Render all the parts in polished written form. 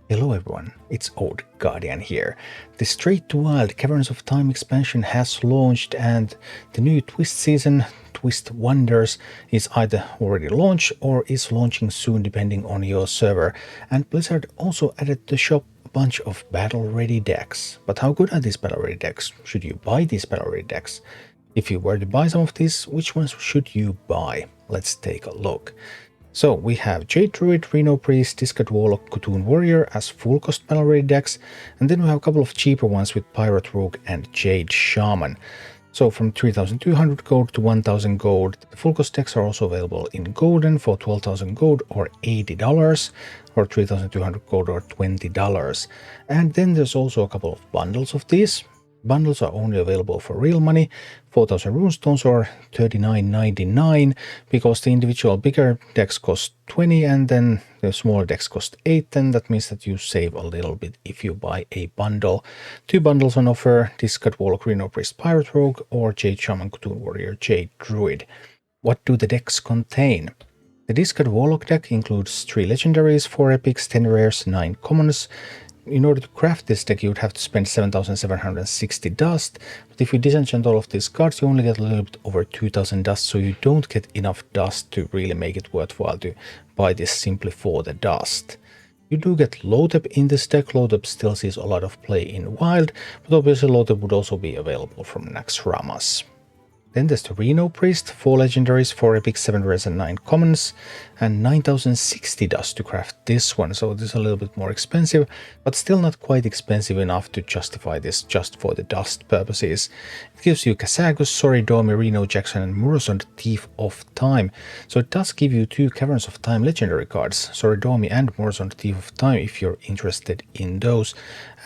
Hello everyone, it's Old Guardian here. The Straight to Wild Caverns of Time expansion has launched and the new Twist season, Twist Wonders, is either already launched or is launching soon depending on your server. And Blizzard also added to the shop a bunch of battle-ready decks. But how good are these battle-ready decks? Should you buy these battle-ready decks? If you were to buy some of these, which ones should you buy? Let's take a look. So we have Jade, Druid, Reno Priest, Discard Warlock, Khotun Warrior as full cost battle ready decks, and then we have a couple of cheaper ones with Pirate Rogue and Jade Shaman. So from 3200 gold to 1000 gold, the full cost decks are also available in golden for 12,000 gold or $80, or 3200 gold or $20. And then there's also a couple of bundles of these. Bundles are only available for real money, 4,000 runestones or $39.99, because the individual bigger decks cost 20 and then the smaller decks cost 8, and that means that you save a little bit if you buy a bundle. 2 bundles on offer: Discard Warlock, Reno Priest, Pirate Rogue, or Jade Shaman, Khotun Warrior, Jade Druid. What do the decks contain? The Discard Warlock deck includes 3 legendaries, 4 epics, 10 rares, 9 commons. In order to craft this deck, you would have to spend 7,760 dust, but if you disenchant all of these cards, you only get a little bit over 2,000 dust, so you don't get enough dust to really make it worthwhile to buy this simply for the dust. You do get Lotep in this deck. Lotep still sees a lot of play in Wild, but obviously Lotep would also be available from Naxxramas. Then there's the Reno Priest, 4 legendaries, 4 epics, 7 rares and 9 commons, and 9,060 dust to craft this one, so this is a little bit more expensive, but still not quite expensive enough to justify this just for the dust purposes. It gives you Kazagus, Soridomi, Reno Jackson and Murozond, Thief of Time, so it does give you 2 Caverns of Time legendary cards, Soridomi and Murozond, Thief of Time, if you're interested in those,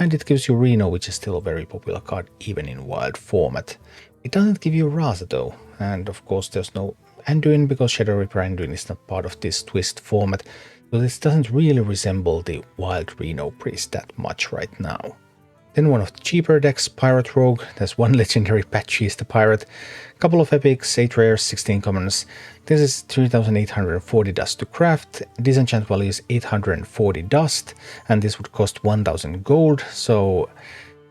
and it gives you Reno, which is still a very popular card even in Wild format. It doesn't give you Raza though, and of course there's no Anduin because Shadow Reaper Anduin is not part of this Twist format, so this doesn't really resemble the Wild Reno Priest that much right now. Then one of the cheaper decks, Pirate Rogue. There's 1 legendary, Patchy the Pirate, couple of epics, 8 rares, 16 commons. This is 3,840 dust to craft, disenchant value is 840 dust, and this would cost 1,000 gold, so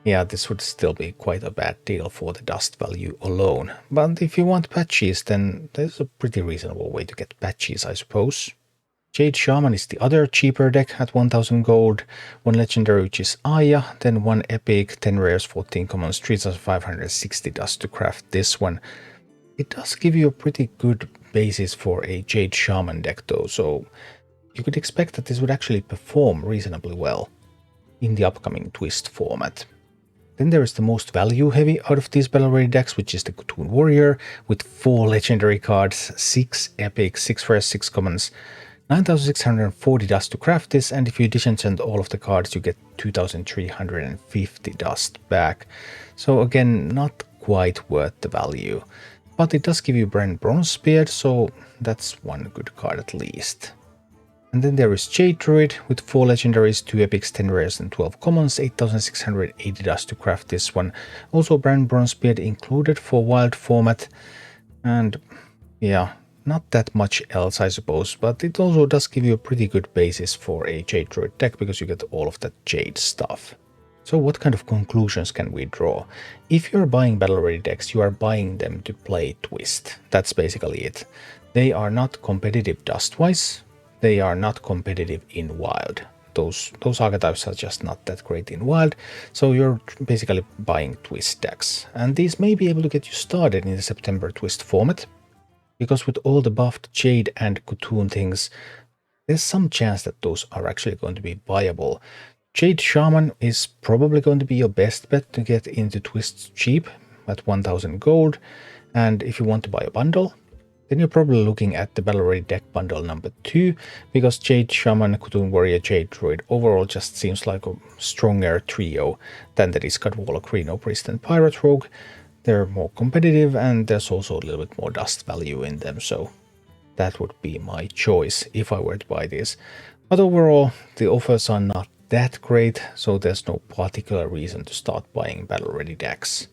yeah, this would still be quite a bad deal for the dust value alone. But if you want patches, then there's a pretty reasonable way to get patches, I suppose. Jade Shaman is the other cheaper deck at 1000 gold, 1 legendary which is Aya, then 1 epic, 10 rares, 14 commons, 3560 dust to craft this one. It does give you a pretty good basis for a Jade Shaman deck though, so you could expect that this would actually perform reasonably well in the upcoming Twist format. Then there is the most value heavy out of these battle ready decks, which is the Khotun Warrior with 4 legendary cards, 6 epics, 6 rares, 6 commons, 9,640 dust to craft this, and if you disenchant all of the cards you get 2,350 dust back. So again, not quite worth the value, but it does give you Brand Bronzebeard, so that's one good card at least. And then there is Jade Druid with 4 legendaries, 2 epics, 10 rares and 12 commons, 8,680 dust to craft this one. Also Brand Bronzebeard included for Wild format, and yeah, not that much else I suppose, but it also does give you a pretty good basis for a Jade Druid deck because you get all of that Jade stuff. So what kind of conclusions can we draw? If you're buying battle ready decks, you are buying them to play Twist. That's basically it. They are not competitive dust-wise. They are not competitive in Wild. Those archetypes are just not that great in Wild, so you're basically buying Twist decks. And these may be able to get you started in the September Twist format, because with all the buffed Jade and Khotun things, there's some chance that those are actually going to be viable. Jade Shaman is probably going to be your best bet to get into Twist cheap at 1000 gold, and if you want to buy a bundle, then you're probably looking at the Battle Ready deck bundle number 2, because Jade Shaman, Khotun Warrior, Jade Druid overall just seems like a stronger trio than the Discard Warlock, Reno Priest and Pirate Rogue. They're more competitive and there's also a little bit more dust value in them, so that would be my choice if I were to buy this. But overall, the offers are not that great, so there's no particular reason to start buying Battle Ready decks.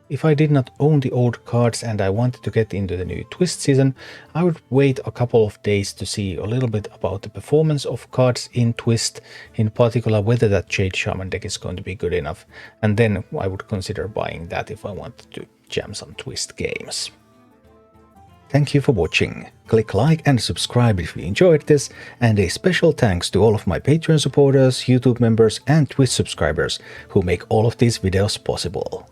If I did not own the old cards and I wanted to get into the new Twist season, I would wait a couple of days to see a little bit about the performance of cards in Twist, in particular whether that Jade Shaman deck is going to be good enough, and then I would consider buying that if I wanted to jam some Twist games. Thank you for watching. Click like and subscribe if you enjoyed this, and a special thanks to all of my Patreon supporters, YouTube members and Twitch subscribers who make all of these videos possible.